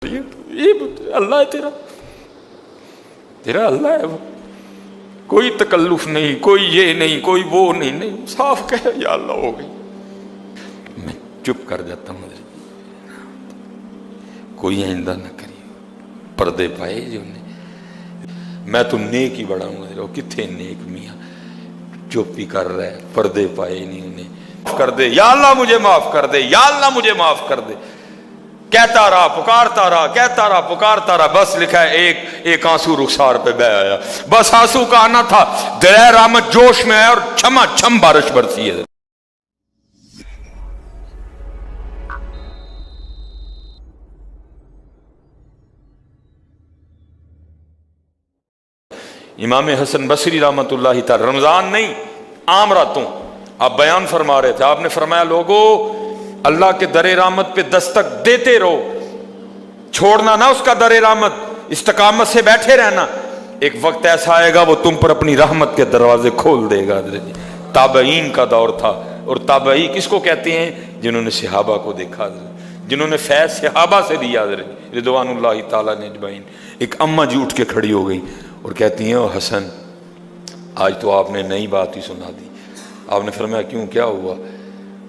یہ اللہ ہے تیرا، تیرا اللہ ہے وہ، کوئی تکلف نہیں، کوئی یہ نہیں، کوئی وہ نہیں، صاف کہے یا اللہ ہو گئی۔ میں چپ کر جاتا ہوں، کوئی آئندہ نہ کریے، پردے پائے جو نے، میں تو نیک ہی بڑا ہوں، کتنے نیک میاں، چپ ہی کر رہا ہے، پردے پائے نہیں انہیں، معاف کر دے یا اللہ مجھے معاف کر دے، یا اللہ مجھے معاف کر دے، کہتا رہا پکارتا رہا، کہتا رہا پکارتا رہا، بس لکھا ہے ایک آنسو رخسار پہ بہ آیا، بس آنسو کا آنا تھا، درہ رحمت جوش میں آیا اور چھما چھم بارش برسی ہے۔ امام حسن بصری رحمۃ اللہ تعالی، رمضان نہیں عام راتوں آپ بیان فرما رہے تھے، آپ نے فرمایا لوگو اللہ کے در رحمت پہ دستک دیتے رہو، چھوڑنا نہ اس کا در رحمت، استقامت سے بیٹھے رہنا، ایک وقت ایسا آئے گا وہ تم پر اپنی رحمت کے دروازے کھول دے گا۔ تابعین کا دور تھا، اور تابعی کس کو کہتے ہیں؟ جنہوں نے صحابہ کو دیکھا، جنہوں نے فیض صحابہ سے لیا رضوان اللہ تعالیٰ اجمعین۔ ایک اماں جی اٹھ کے کھڑی ہو گئی اور کہتی ہیں او حسن آج تو آپ نے نئی بات ہی سنا دی۔ آپ نے فرمایا کیوں، کیا ہوا؟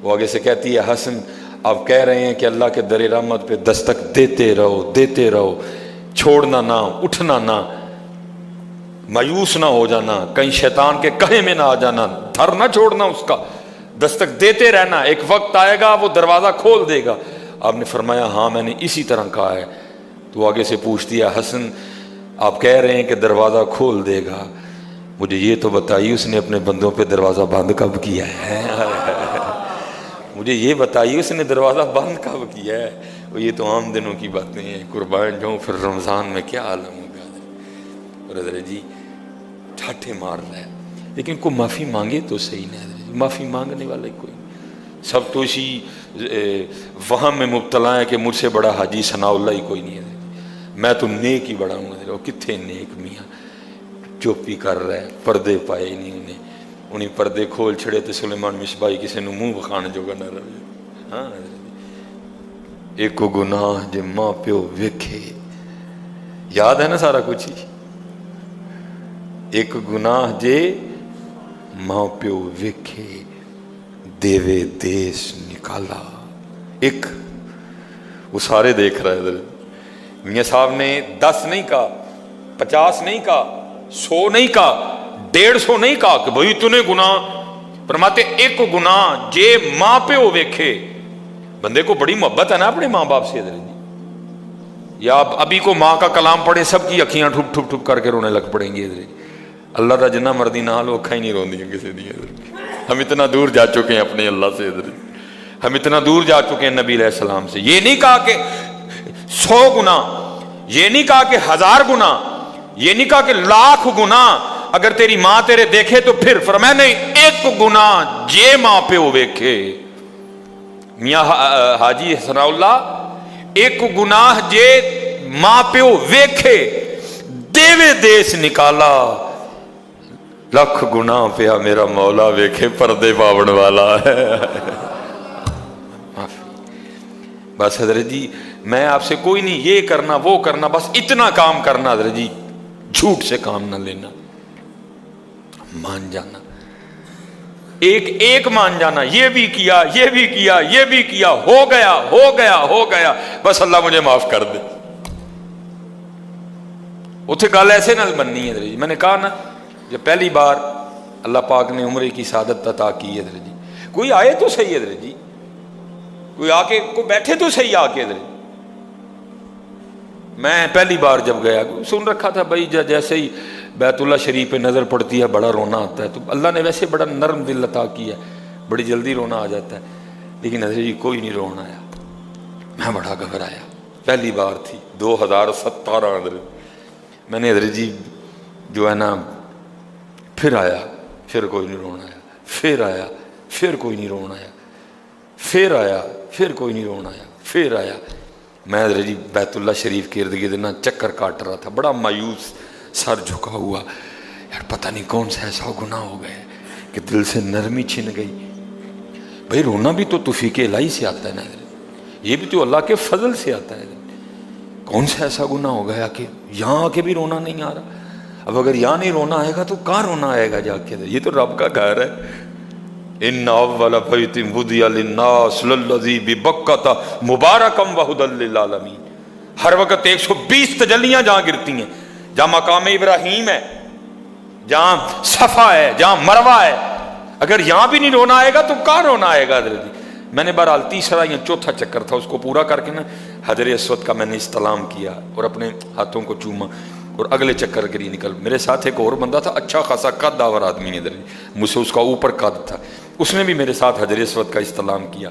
وہ آگے سے کہتی ہے حسن آپ کہہ رہے ہیں کہ اللہ کے در رحمت پہ دستک دیتے رہو، دیتے رہو، چھوڑنا نہ، اٹھنا نہ، مایوس نہ ہو جانا، کہیں شیطان کے کہے میں نہ آ جانا، دھر نہ چھوڑنا اس کا، دستک دیتے رہنا، ایک وقت آئے گا وہ دروازہ کھول دے گا۔ آپ نے فرمایا ہاں میں نے اسی طرح کہا ہے۔ تو آگے سے پوچھتی ہے حسن آپ کہہ رہے ہیں کہ دروازہ کھول دے گا، مجھے یہ تو بتائیے اس نے اپنے بندوں پہ دروازہ بند کب کیا ہے؟ مجھے یہ بتائیے اس نے دروازہ بند کب کیا ہے؟ وہ یہ تو عام دنوں کی باتیں ہیں، قربان جاؤں پھر رمضان میں کیا عالم ہوگا۔ اور حضرت جی ٹھاٹھے مار رہا ہے، لیکن کوئی معافی مانگے تو صحیح نہیں حضرت جی، معافی مانگنے والا کوئی نہیں، سب تو اسی وہم میں مبتلا ہے کہ مجھ سے بڑا حاجی ثناء اللہ ہی کوئی نہیں ہے، میں تو نیک ہی بڑا ہوں حضرت، کتنے نیک میاں، چپ ہی کر رہا ہے، پردے پائے نہیں انہیں پردے کھول چھڑے تو سلیمان مصباحی کسی نے منہ بخانے جوگا نہ رہے۔ ہاں ایک گناہ جے ماں پیو ویکھے، یاد ہے نا سارا کچھ ہی، ایک گناہ جے ماں پیو ویکھے دیوے دیس نکالا، ایک وہ سارے دیکھ رہے حضرت، میاں صاحب نے 10 نہیں کہا، 50 نہیں کہا، 100 نہیں کہا، 150 نہیں کہا کہ بھئی تو نے گناہ، فرماتے ایک گناہ جے ماں پہ ہو ویکھے۔ بندے کو بڑی محبت ہے نا اپنے ماں باپ سے حضرت جی، یا ابھی کو ماں کا کلام پڑھے سب کی اکھیاں ٹھپ ٹھپ ٹھپ کر کے رونے لگ پڑیں گی حضرت، اللہ دا جنہ مردی نہ لو اکھاں ہی نہیں روندی ہیں کسی دی حضرت۔ ہم اتنا دور جا چکے ہیں اپنے اللہ سے حضرت، ہم اتنا دور جا چکے ہیں نبی علیہ السلام سے۔ یہ نہیں کہا کہ 100 گناہ، یہ نہیں کہا کہ 1000 گناہ، یہ نہیں کہا کہ 1,00,000 گناہ اگر تیری ماں تیرے دیکھے تو پھر، فرمایا نہیں ایک گناہ جے ماں پہ ہو ویکھے۔ میاں حاجی ثناء اللہ ایک گناہ جے ماں پہ ہو ویکھے دیوے دیس نکالا، لکھ گناہ پہ میرا مولا ویکھے پردے پاون والا ہے۔ بس حضرت جی میں آپ سے کوئی نہیں یہ کرنا وہ کرنا، بس اتنا کام کرنا حضرت جی، جھوٹ سے کام نہ لینا، مان جانا، ایک مان جانا، یہ بھی کیا یہ بھی کیا یہ بھی کیا، ہو گیا ہو گیا ہو گیا، بس اللہ مجھے معاف کر دے۔ اتھے گل ایسے نہ بننی ہے حضرت جی، میں نے کہا نا جب پہلی بار اللہ پاک نے عمرے کی سعادت عطا کی ہے حضرت جی، کوئی آئے تو صحیح حضرت جی، کوئی آ کے کوئی بیٹھے تو صحیح آ کے حضرت۔ میں پہلی بار جب گیا سن رکھا تھا بھائی جیسے ہی بیت اللہ شریف پہ نظر پڑتی ہے بڑا رونا آتا ہے، تو اللہ نے ویسے بڑا نرم دل عطا کیا ہے، بڑی جلدی رونا آ جاتا ہے، لیکن حضرت جی کوئی نہیں رونا آیا، میں بڑا گھبرایا، پہلی بار تھی 2017 حضرت، میں نے حضرت جی جو ہے نا پھر آیا، پھر کوئی نہیں رونا آیا، پھر آیا پھر کوئی نہیں رونا آیا، پھر آیا پھر کوئی نہیں رونا آیا، پھر آیا۔ میں حضرت جی بیت اللہ شریف کے ارد گرد نا چکر کاٹ رہا تھا، بڑا مایوس، سر جھکا ہوا، یار پتہ نہیں کون سا ایسا گناہ ہو گیا کہ دل سے نرمی چھن گئی۔ بھائی رونا بھی تو توفیق الہی سے آتا ہے نا حضرت، یہ بھی تو اللہ کے فضل سے آتا ہے، کون سا ایسا گناہ ہو گیا کہ یہاں آ کے بھی رونا نہیں آ رہا؟ اب اگر یہاں نہیں رونا آئے گا تو کہاں رونا آئے گا جا کے؟ یہ تو رب کا گھر ہے. ان اول بیت وضع للناس للذی ببکۃ مبارکا وہدی للعالمین. ہر وقت 120 تجلیاں جہاں گرتی ہیں، جہاں مقام ابراہیم ہے، جہاں صفا ہے، جہاں مروہ ہے. اگر یہاں بھی نہیں رونا آئے گا تو کہاں رونا آئے گا؟ حضرت جی میں نے بہرحال تیسرا یا چوتھا چکر تھا، اس کو پورا کر کے نا حجر اسود کا میں نے استلام کیا اور اپنے ہاتھوں کو چوما، اور اگلے چکر کے لیے نکل. میرے ساتھ ایک اور بندہ تھا، اچھا خاصا قد داور آدمی ہے حضرت جی، مجھ سے اس کا اوپر قد تھا، اس نے بھی میرے ساتھ حجر اسود کا استلام کیا.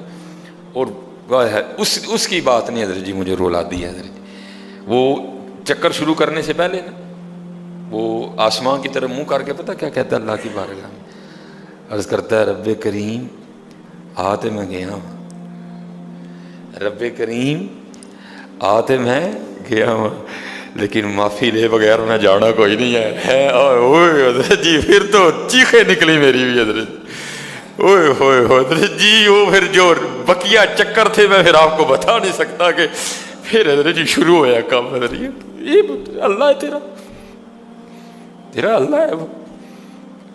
اور اس کی بات نہیں حضرت جی مجھے رولا دی ہے حضرت جی. وہ چکر شروع کرنے سے پہلے نا وہ آسمان کی طرف منہ کر کے پتہ کیا کہتا ہے اللہ کی بارگاہ میں؟ عرض کرتا ہے رب کریم آتے میں گیا ہوں، رب کریم آتے میں گیا ہوں، لیکن معافی لے بغیر میں جانا کوئی نہیں ہے. اوئے حضرت جی پھر تو چیخیں نکلی میری بھی حضرت جی. اوئے ہوئے حضرت جی وہ پھر جو بقیہ چکر تھے میں پھر آپ کو بتا نہیں سکتا کہ پھر حضرت جی شروع ہویا کام. حضرت جی یہ اللہ ہے تیرا اللہ ہے، وہ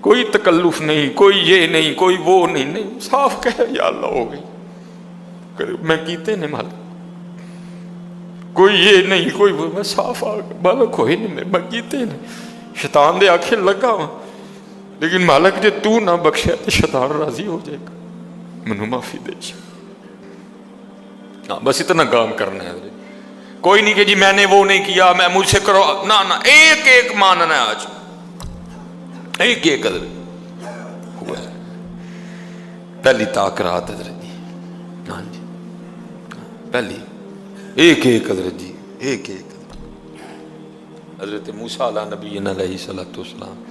کوئی تکلف نہیں، کوئی یہ نہیں، کوئی وہ نہیں، صاف کہے یا اللہ ہو گئی میں کیتے نے مالک، کوئی یہ نہیں کوئی وہ، میں صاف مالک ہوئے نہیں میں کیتے نے. شیطان دے آنکھیں لگا ہوں، لیکن مالک جے تو نہ بخشے تو شیطان راضی ہو جائے گا، منو معافی دے. بس اتنا کام کرنا ہے. کوئی نہیں کہ جی میں نے وہ نہیں کیا، میں مجھ سے کرو، نہ ایک ایک ماننا ہے آج، ایک ایک حضرت ہوا ہے. پہلی تاکرات حضرت جی، ہاں جی پہلی ایک ایک حضرت جی ایک ایک. حضرت موسیٰ علیہ نبی علیہ الصلوۃ والسلام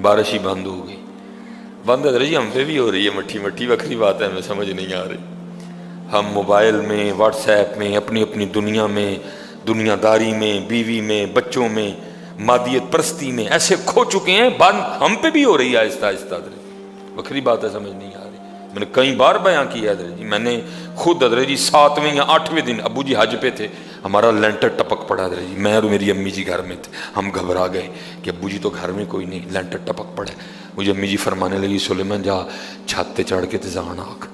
بارش ہی بند ہو گئی. بند حضرت جی ہم پہ بھی ہو رہی ہے مٹھی مٹھی، وکری بات ہے، ہمیں سمجھ نہیں آ رہی. ہم موبائل میں، واٹس ایپ میں، اپنی اپنی دنیا میں، دنیا داری میں، بیوی میں، بچوں میں، مادیت پرستی میں ایسے کھو چکے ہیں. بند ہم پہ بھی ہو رہی ہے آہستہ آہستہ حضرت. وکری بات ہے، سمجھ نہیں آ رہی. میں نے کئی بار بیان کیا حضرت جی، میں نے خود حضرت جی 7ویں یا 8ویں دن ابو جی حج پہ تھے، ہمارا لینٹر ٹپک پڑا حضرت جی. میں اور میری امی جی گھر میں تھے، ہم گھبرا گئے کہ ابو جی تو گھر میں کوئی نہیں، لینٹر ٹپک پڑے. مجھے امی جی فرمانے لگی سلیمان جا چھت پہ چڑھ کے تزان آگ.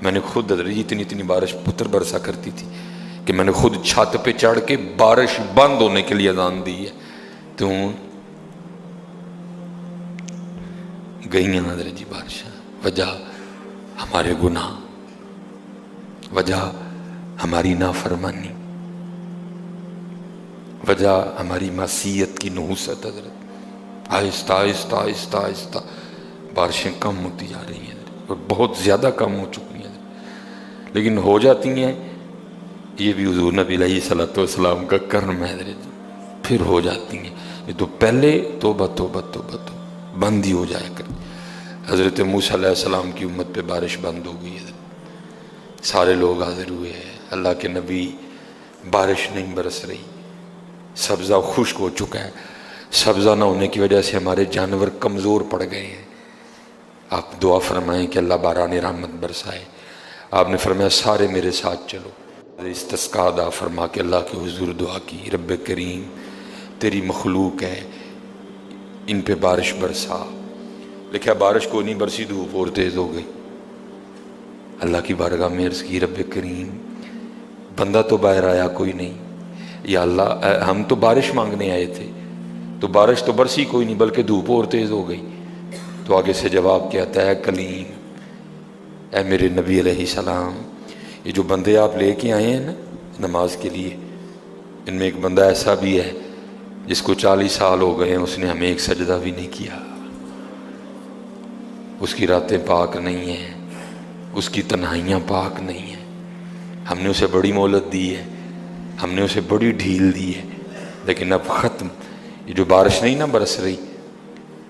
میں نے خود حضرت جی اتنی بارش پتر برسا کرتی تھی کہ میں نے خود چھت پہ چڑھ کے بارش بند ہونے کے لیے اذان دی ہے. تو گئی ہیں حضرت جی بارش. وجہ ہمارے گناہ، وجہ ہماری نافرمانی، وجہ ہماری معصیت کی نحوست حضرت. آہستہ آہستہ آہستہ آہستہ بارشیں کم ہوتی جا رہی ہیں اور بہت زیادہ کم ہو چکی ہیں، لیکن ہو جاتی ہیں. یہ بھی حضور نبی علیہ الصلوۃ والسلام کا کرم ہے حضرت، پھر ہو جاتی ہیں. یہ تو پہلے توبہ توبہ توبہ توبہ بند ہی ہو جایا کر. حضرت موسیٰ علیہ السلام کی امت پہ بارش بند ہو گئی حضرت. سارے لوگ حاضر ہوئے ہیں، اللہ کے نبی، بارش نہیں برس رہی، سبزہ خشک ہو چکا ہے. سبزہ نہ ہونے کی وجہ سے ہمارے جانور کمزور پڑ گئے ہیں. آپ دعا فرمائیں کہ اللہ باران رحمت برسائے. آپ نے فرمایا سارے میرے ساتھ چلو. استسقاء ادا فرما کے اللہ کے حضور دعا کی، رب کریم تیری مخلوق ہے، ان پہ بارش برسا. لکھا بارش کو نہیں برسی، دھوپ اور تیز ہو گئی. اللہ کی بارگاہ میں عرض کی رب کریم بندہ تو باہر آیا کوئی نہیں، یا اللہ ہم تو بارش مانگنے آئے تھے، تو بارش تو برسی کوئی نہیں بلکہ دھوپ اور تیز ہو گئی. تو آگے سے جواب کیا تھا، اے کلیم، اے میرے نبی علیہ السلام، یہ جو بندے آپ لے کے آئے ہیں نا نماز کے لیے، ان میں ایک بندہ ایسا بھی ہے جس کو 40 سال ہو گئے ہیں، اس نے ہمیں ایک سجدہ بھی نہیں کیا. اس کی راتیں پاک نہیں ہیں، اس کی تنہائیاں پاک نہیں ہیں. ہم نے اسے بڑی مہلت دی ہے، ہم نے اسے بڑی ڈھیل دی ہے، لیکن اب ختم. یہ جو بارش نہیں نہ برس رہی،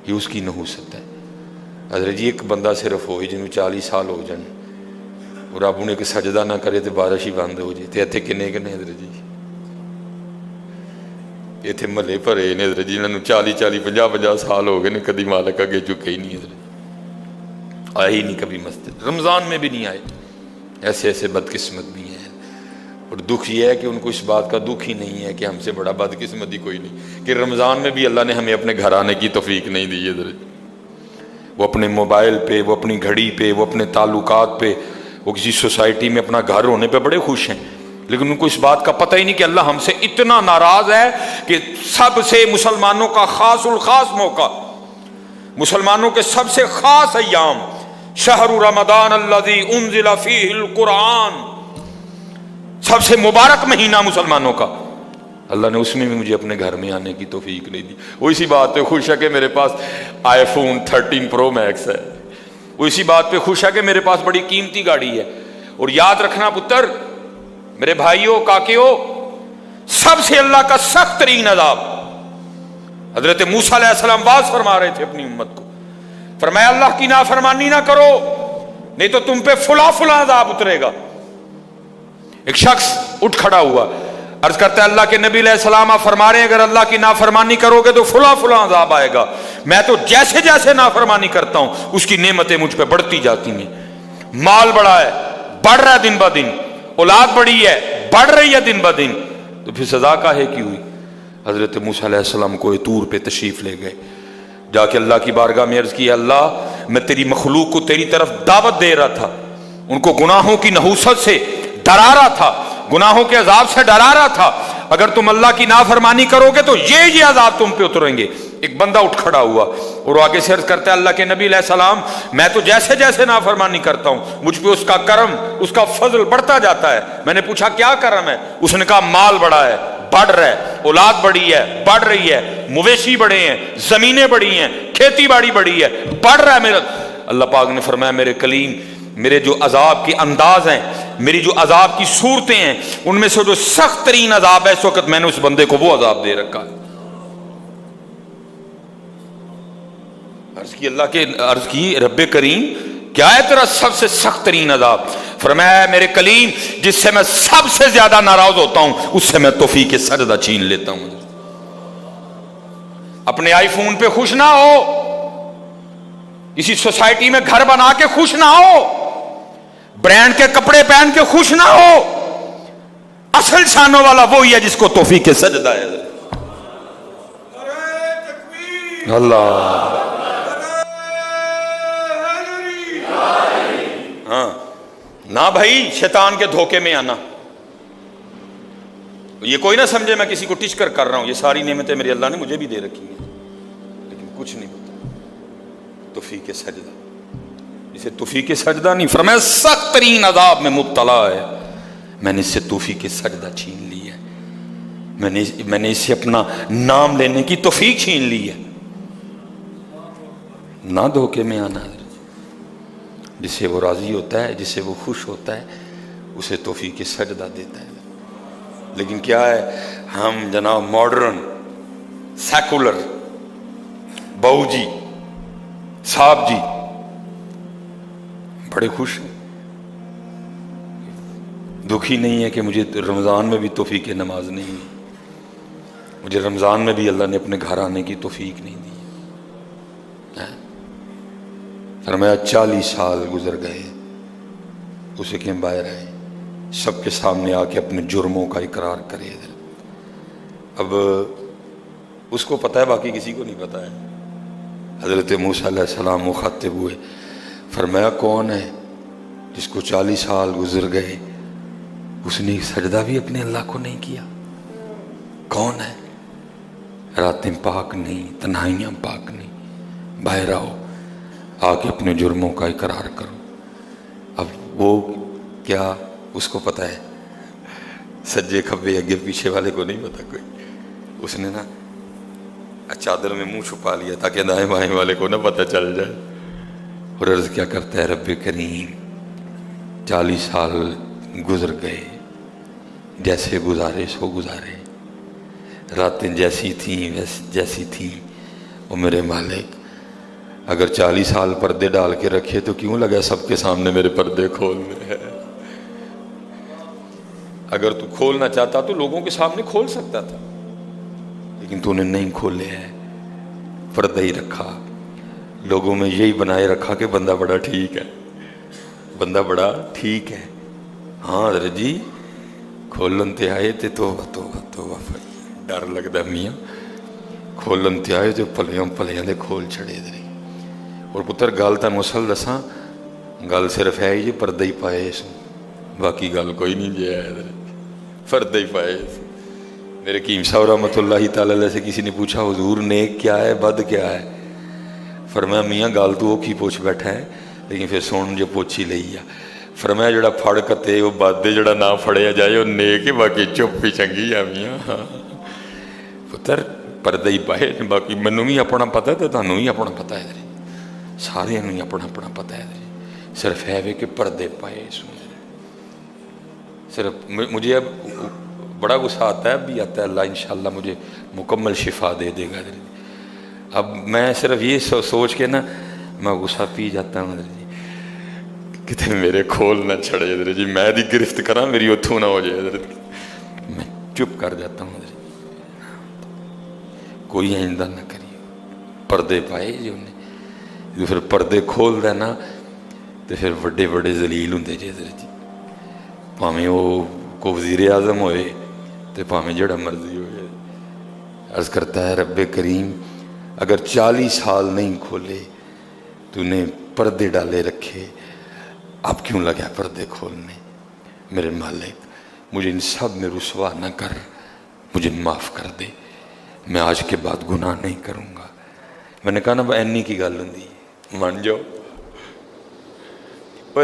یہ اس کی نحوست ہے. حضرت جی ایک بندہ صرف ہوئی جنہوں 40 سال ہو جائیں اور آپ انہیں کہ سجدہ نہ کرے تو بارش ہی بند ہو جائے. تو اتنے کنے کنے حضرت جی اتنے محلے بھرے نے حضرت جی، انہوں نے 40 50 سال ہو گئے نے، کدی مالک اگے چکے ہی نہیں حضرت، آئے ہی نہیں کبھی مسجد. رمضان میں بھی نہیں آئے. ایسے ایسے بدقسمت بھی ہیں. اور دکھ یہ ہے کہ ان کو اس بات کا دکھ ہی نہیں ہے کہ ہم سے بڑا بدقسمتی کوئی نہیں کہ رمضان میں بھی اللہ نے ہمیں اپنے گھر آنے کی توفیق نہیں دی ہے. وہ اپنے موبائل پہ، وہ اپنی گھڑی پہ، وہ اپنے تعلقات پہ، وہ کسی سوسائٹی میں اپنا گھر ہونے پہ بڑے خوش ہیں، لیکن ان کو اس بات کا پتہ ہی نہیں کہ اللہ ہم سے اتنا ناراض ہے کہ سب سے مسلمانوں کا خاص الخاص موقع، مسلمانوں کے سب سے خاص ایام، شہر رمضان الذی انزل فیہ القرآن، سب سے مبارک مہینہ مسلمانوں کا، اللہ نے اس میں بھی مجھے اپنے گھر میں آنے کی توفیق نہیں دی. وہ اسی بات پہ خوش ہے کہ میرے پاس آئی فون 13 پرو میکس ہے، وہ اسی بات پہ خوش ہے کہ میرے پاس بڑی قیمتی گاڑی ہے. اور یاد رکھنا پتر، میرے بھائیوں، کاکیوں، سب سے اللہ کا سخت ترین عذاب، حضرت موسیٰ علیہ السلام باز فرما رہے تھے اپنی امت کو، فرمایا اللہ کی نافرمانی نہ کرو نہیں تو تم پہ فلاں فلاں عذاب اترے گا. ایک شخص اٹھ کھڑا ہوا، عرض کرتا ہے اللہ کے نبی علیہ السلام آپ فرما رہے ہیں اگر اللہ کی نافرمانی کرو گے تو فلاں فلاں عذاب آئے گا. میں تو جیسے جیسے نافرمانی کرتا ہوں اس کی نعمتیں مجھ پہ بڑھتی جاتی ہیں، مال بڑا ہے، بڑھ رہا ہے دن بہ دن، اولاد بڑی ہے، بڑھ رہی ہے دن بہ دن، تو پھر سزا کاہے کی ہوئی؟ حضرت موسیٰ علیہ السلام کوہ طور پہ تشریف لے گئے، جا کے اللہ کی بارگاہ میں عرض کی اللہ میں تیری مخلوق کو تیری طرف دعوت دے رہا تھا، ان کو گناہوں کی نحوست سے ڈرا رہا تھا، گناہوں کے عذاب سے ڈرا رہا تھا، اگر تم اللہ کی نافرمانی کرو گے تو یہ عذاب تم پہ اتریں گے. ایک بندہ اٹھ کھڑا ہوا اور وہ آگے سے عرض کرتا ہے اللہ کے نبی علیہ السلام میں تو جیسے جیسے نافرمانی کرتا ہوں مجھ پہ اس کا کرم، اس کا فضل بڑھتا جاتا ہے. میں نے پوچھا کیا کرم ہے؟ اس نے کہا مال بڑا ہے، بڑھ رہا ہے، اولاد بڑی ہے، بڑھ رہی ہے، مویشی بڑے ہیں، زمینیں بڑی ہیں، کھیتی باڑی بڑی ہے، بڑھ رہا ہے میرا. اللہ پاک نے فرمایا میرے کلیم، میرے جو عذاب کے انداز ہیں، میری جو عذاب کی صورتیں ہیں، ان میں سے جو سخت ترین عذاب ہے اس وقت میں نے اس بندے کو وہ عذاب دے رکھا ہے. عرض کی رب کریم کیا ہے تیرا سب سے سخت ترین عذاب؟ فرمایا میرے کلیم جس سے میں سب سے زیادہ ناراض ہوتا ہوں اس سے میں توفیق سجدہ چھین لیتا ہوں. اپنے آئی فون پہ خوش نہ ہو، کسی سوسائٹی میں گھر بنا کے خوش نہ ہو، برانڈ کے کپڑے پہن کے خوش نہ ہو، اصل شانوں والا وہی ہے جس کو توفیق سجدہ ہے. اللہ ہاں نہ بھائی شیطان کے دھوکے میں آنا. یہ کوئی نہ سمجھے میں کسی کو ٹچ کر رہا ہوں، یہ ساری نعمتیں میرے اللہ نے مجھے بھی دے رکھی ہیں، لیکن کچھ نہیں پتا توفیق سجدہ، اسے توفیق سجدہ نہیں فرمایا سخت ترین عذاب میں مبتلا ہے، میں نے اس سے توفیق سجدہ چھین لی ہے، میں نے اس سے اپنا نام لینے کی توفیق چھین لی ہے. نہ دھوکے میں آنا، جس سے وہ راضی ہوتا ہے، جس سے وہ خوش ہوتا ہے اسے توفیق سجدہ دیتا ہے. لیکن کیا ہے ہم جناب ماڈرن سیکولر بہو جی صاحب جی بڑے خوش ہیں، دکھی نہیں ہے کہ مجھے رمضان میں بھی توفیق نماز نہیں ہے، مجھے رمضان میں بھی اللہ نے اپنے گھر آنے کی توفیق نہیں دی. فرمایا 40 سال گزر گئے، اسے کہ باہر آئے سب کے سامنے آ کے اپنے جرموں کا اقرار کرے. اب اس کو پتہ ہے، باقی کسی کو نہیں پتہ ہے. حضرت موسیٰ علیہ السلام مخاطب ہوئے، فرمایا کون ہے جس کو 40 سال گزر گئے اس نے سجدہ بھی اپنے اللہ کو نہیں کیا؟ کون ہے؟ راتیں پاک نہیں، تنہائیاں پاک نہیں، باہر آؤ آ کے اپنے جرموں کا اقرار کرو. اب وہ کیا اس کو پتہ ہے؟ سجے کھبے اگے پیچھے والے کو نہیں پتا کوئی. اس نے نا چادر میں منہ چھپا لیا تاکہ دائیں بائیں والے کو نہ پتہ چل جائے. اور عرض کیا کرتا ہے رب کریم 40 سال گزر گئے، جیسے گزارے سو گزارے، راتیں جیسی تھیں جیسی تھیں. وہ میرے مالک اگر 40 سال پردے ڈال کے رکھے تو کیوں لگا سب کے سامنے میرے پردے کھول رہے ہیں؟ اگر تو کھولنا چاہتا تو لوگوں کے سامنے کھول سکتا تھا، لیکن تو نے نہیں کھولے ہیں، پردہ ہی رکھا. لوگوں میں یہی بنائے رکھا کہ بندہ بڑا ٹھیک ہے، بندہ بڑا ٹھیک ہے. ہاں حضرت جی کھولن تے آئے تے توبہ توبہ توبہ پھائی ڈر لگدا میاں کھولن تے آئے تے پلیاں پلیاں دے کھول چھڑے دے اور پتر گل تانوں اصل دساں گل صرف ہے جی پردہ ہی پائے سو باقی گل کوئی نہیں جی ہے پردہ ہی پائے سو میرے قیم صاحب رحمۃ اللہ تعالی علیہ سے کسی نے پوچھا حضور نیک کیا ہے بد کیا ہے فرمایا میاں گل تو وہ کی پوچھ بیٹھا ہے لیکن پھر سن جو پوچھی لئی ہے فرمایا جڑا پھڑ کتے وہ بد ہے جڑا نہ پھڑیا جائے وہ نیک ہے باقی چپ ہی چنگی ہے میاں پتر پردہ ہی پائے باقی مینوں بھی اپنا پتہ ہے تانوں بھی اپنا پتہ ہے سارے ہی اپنا اپنا پتہ ہے صرف ہے کہ پردے پائے سن صرف مجھے اب بڑا غصہ آتا ہے اب بھی آتا ہے اللہ انشاءاللہ مجھے مکمل شفا دے دے گا اب میں صرف یہ سوچ کے نا میں غصہ پی جاتا ہوں کتنے میرے کھول نہ چھڑے جی میں دی گرفت کرا میری اتھوں نہ ہو جائے میں چپ کر جاتا ہوں کوئی آئندہ نہ کری پردے پائے جی انہیں جو پھر پردے کھول دے نا تو پھر بڑے بڑے ذلیل ہوں جی جی پاویں وہ کو وزیر اعظم ہوئے تو پاویں جڑا مرضی ہوئے عرض کرتا ہے رب کریم اگر 40 سال نہیں کھولے تو نے پردے ڈالے رکھے اب کیوں لگا پردے کھولنے میرے مالک مجھے ان سب میں رسوا نہ کر مجھے معاف کر دے میں آج کے بعد گناہ نہیں کروں گا میں نے کہا نا اینی کی گل ہوں من جاؤ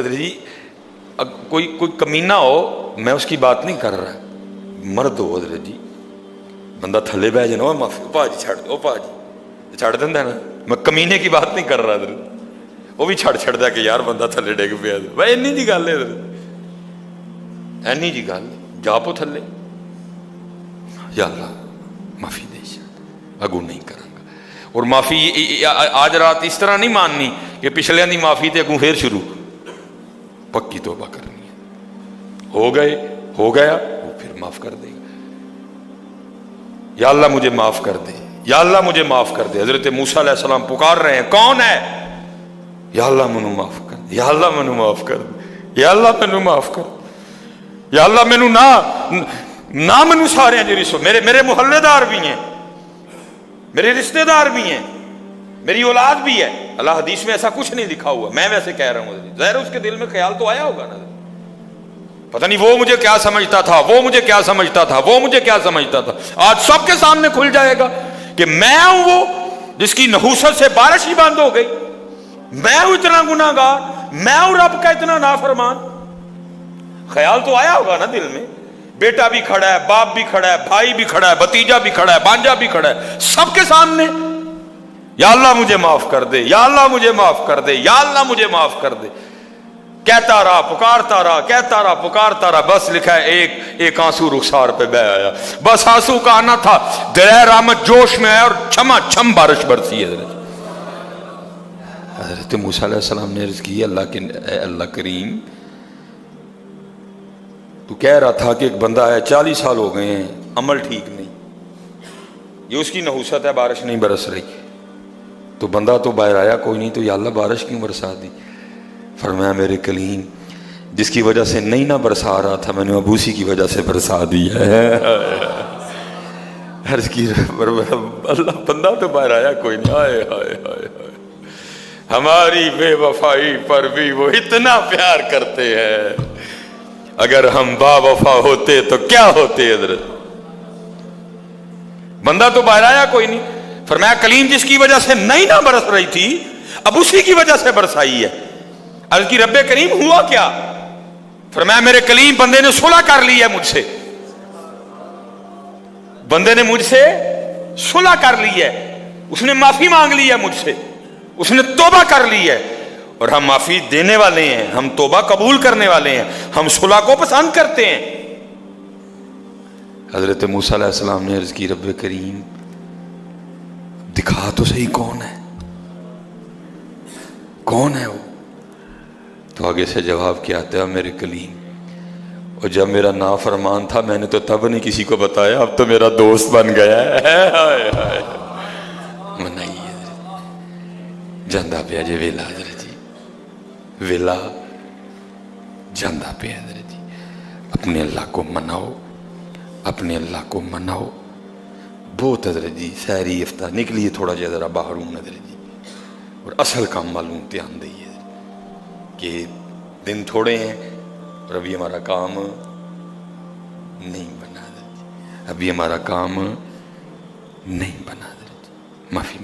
جی کوئی کمینہ ہو میں اس کی بات نہیں کر رہا مرد ہو حضرت جی بندہ تھلے بہ جانا معافی پا جی چھڑ دو پا جی چھڑ دینا نا میں کمینے کی بات نہیں کر رہا حضرت وہ بھی چھڑ دیا کہ یار بندہ تھلے ڈگ پیا بھائی اینی جی گل ہے حضرت اینی جی گل جا پو تھلے یا اللہ معافی دے اگو نہیں کروں گا اور معافی آج رات اس طرح نہیں ماننی کہ پچھلے دی معافی تے اگوں پھر شروع پکی توبہ کرنی ہے ہو گیا وہ پھر معاف کر دے گا یا اللہ مجھے معاف کر دے یا اللہ مجھے معاف کر دے حضرت موسیٰ علیہ السلام پکار رہے ہیں کون ہے یا اللہ مینوں معاف کر دے یا اللہ مینوں معاف کر دے یا اللہ مینوں معاف کر دے یا اللہ مینوں نہ مینوں سارے ہیں جی میرے محلے دار بھی ہیں میرے رشتہ دار بھی ہیں میری اولاد بھی ہے اللہ حدیث میں ایسا کچھ نہیں لکھا ہوا میں ویسے کہہ رہا ہوں ظاہر اس کے دل میں خیال تو آیا ہوگا نا پتہ نہیں وہ مجھے کیا سمجھتا تھا وہ مجھے کیا سمجھتا تھا وہ مجھے کیا سمجھتا تھا آج سب کے سامنے کھل جائے گا کہ میں ہوں وہ جس کی نحوست سے بارش ہی بند ہو گئی میں ہوں اتنا گناہ گار میں ہوں رب کا اتنا نافرمان خیال تو آیا ہوگا نا دل میں بیٹا بھی کھڑا ہے باپ بھی کھڑا ہے بھائی بھی کھڑا ہے بھتیجا بھی کھڑا ہے بانجا بھی کھڑا ہے سب کے سامنے یا اللہ مجھے معاف کر دے یا اللہ مجھے معاف کر دے یا اللہ مجھے معاف کر دے کہتا رہا پکارتا رہا کہتا رہا پکارتا رہا بس لکھا ہے ایک آنسو رخسار پہ بہ آیا بس آنسو کا آنا تھا درہ رحمت جوش میں آیا اور چھما چھم بارش برسی ہے حضرت موسیٰ علیہ السلام نے عرض کی اللہ کریم تو کہہ رہا تھا کہ ایک بندہ ہے 40 سال ہو گئے ہیں عمل ٹھیک نہیں یہ اس کی نحوست ہے بارش نہیں برس رہی تو بندہ تو باہر آیا کوئی نہیں تو یا اللہ بارش کیوں برسا دی فرمایا میرے کلیم جس کی وجہ سے نہیں نہ برسا رہا تھا میں نے اب اسی کی وجہ سے برسا دی ہے عرض کی اللہ بندہ تو باہر آیا کوئی نہیں ہائے ہائے ہائے ہماری بے وفائی پر بھی وہ اتنا پیار کرتے ہیں اگر ہم با وفا ہوتے تو کیا ہوتے حضرت بندہ تو باہر آیا کوئی نہیں فرمایا کلیم جس کی وجہ سے نہیں نہ برس رہی تھی اب اسی کی وجہ سے برسائی ہے عرض کی رب کریم ہوا کیا فرمایا میرے کلیم بندے نے صلح کر لی ہے مجھ سے بندے نے مجھ سے صلح کر لی ہے اس نے معافی مانگ لی ہے مجھ سے اس نے توبہ کر لی ہے اور ہم معافی دینے والے ہیں ہم توبہ قبول کرنے والے ہیں ہم صلح کو پسند کرتے ہیں حضرت موسیٰ علیہ السلام نے عرض کی رب کریم دکھا تو صحیح کون ہے وہ تو آگے سے جواب کیا آتا ہے میرے کلیم اور جب میرا نافرمان تھا میں نے تو تب نہیں کسی کو بتایا اب تو میرا دوست بن گیا ہے منائیے جاندہ پہ جی ویلا حضرت جی ویلا جاندہ پہ حضرت جی اپنے اللہ کو مناؤ اپنے اللہ کو مناؤ. بہت حضرت جی سحری افطار نکلیے تھوڑا جہا ذرا باہر ہوں حضرت جی, اور اصل کام معلوم دھیان دئیے کہ دن تھوڑے ہیں اور ابھی ہمارا کام نہیں بنا, ابھی ہمارا کام نہیں بنا. معافی